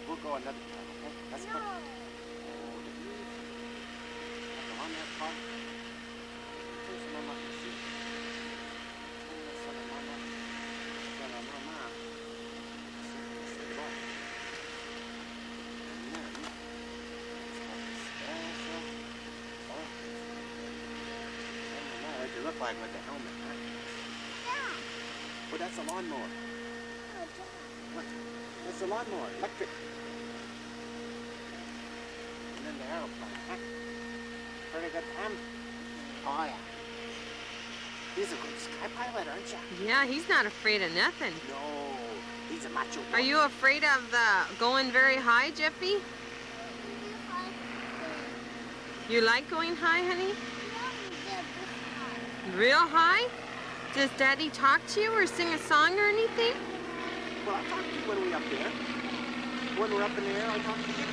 We'll go another time, okay? Let's put. Oh, on that car. Where's the mama? You look like with the helmet, huh? Yeah. Well, that's a lawnmower. Oh, What? That's a lawnmower, electric. And then the aeroplane, huh? Pretty good, Tom? Oh, yeah. He's a good sky pilot, aren't you? Yeah, he's not afraid of nothing. No, he's a macho boy. Are you afraid of the going very high, Jeffy? You like going high, honey? Real high? Does Daddy talk to you or sing a song or anything? Well, I'll talk to you when we're up there. When we're up in the air, I'll talk to you.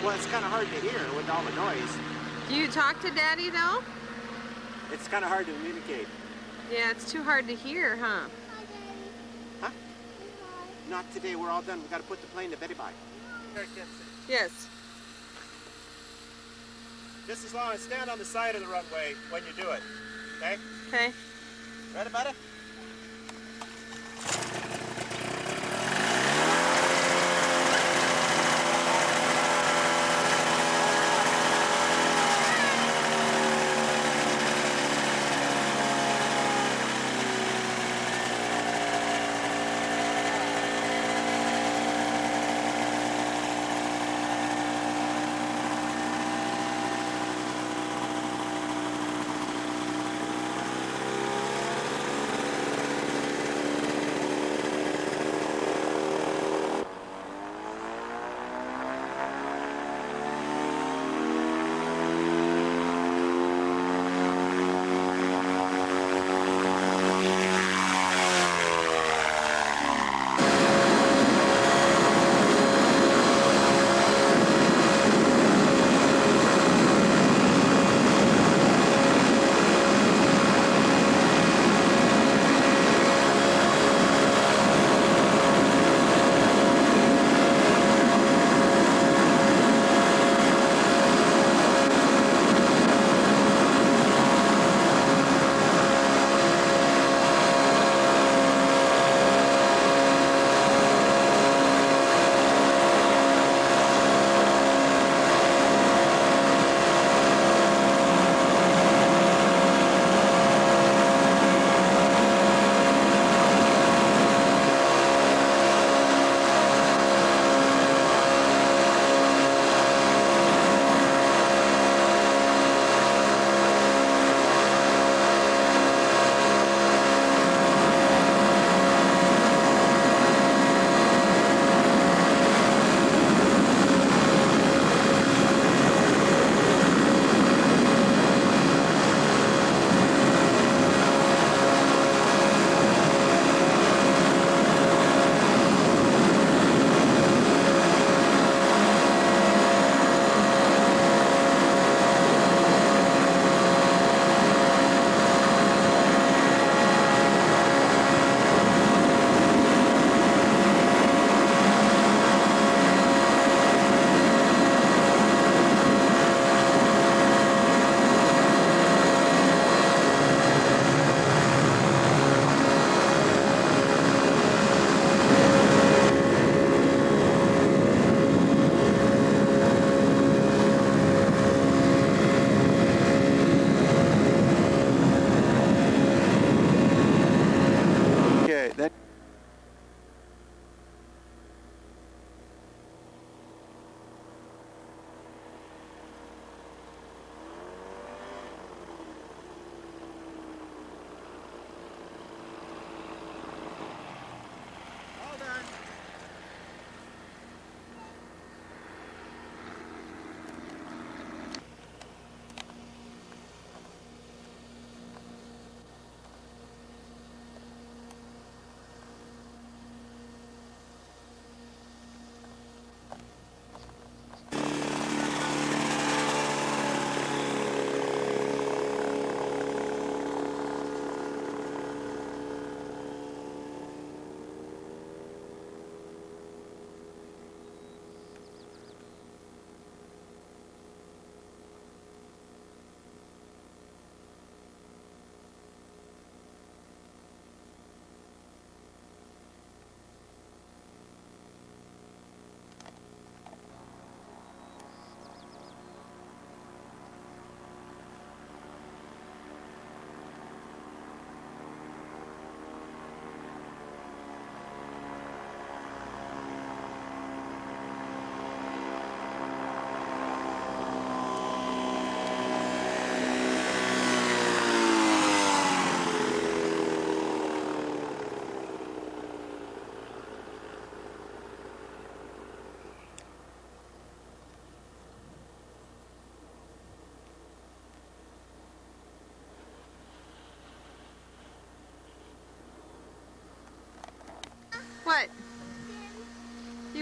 Well, it's kind of hard to hear with all the noise. Do you talk to Daddy, though? It's kind of hard to communicate. Yeah, it's too hard to hear, huh? Hi, Daddy. Huh? Hi. Not today. We're all done. We got to put the plane to Betty Bye. Yes. Just as long as stand on the side of the runway when you do it. Okay? Okay. Right about it?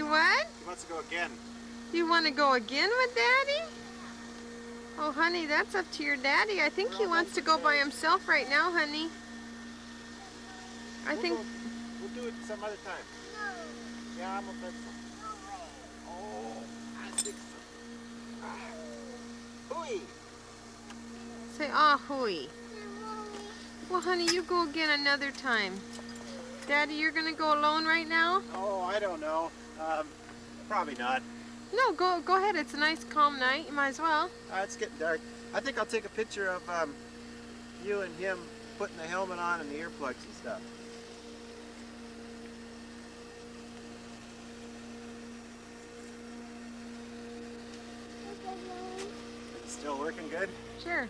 what? He wants to go again. You want to go again with Daddy? Oh, honey, that's up to your daddy. I think he wants to go by himself right now, honey. I think... We'll do it some other time. No. Yeah, I'm a bet so. No way. Oh, I think so. Hooey! Say, ah, hooey. No, Mommy. Well, honey, you go again another time. Daddy, you're going to go alone right now? Oh, I don't know. Probably not. No, go ahead. It's a nice, calm night. You might as well. It's getting dark. I think I'll take a picture of you and him putting the helmet on and the earplugs and stuff. Okay, Mommy. It's still working good? Sure.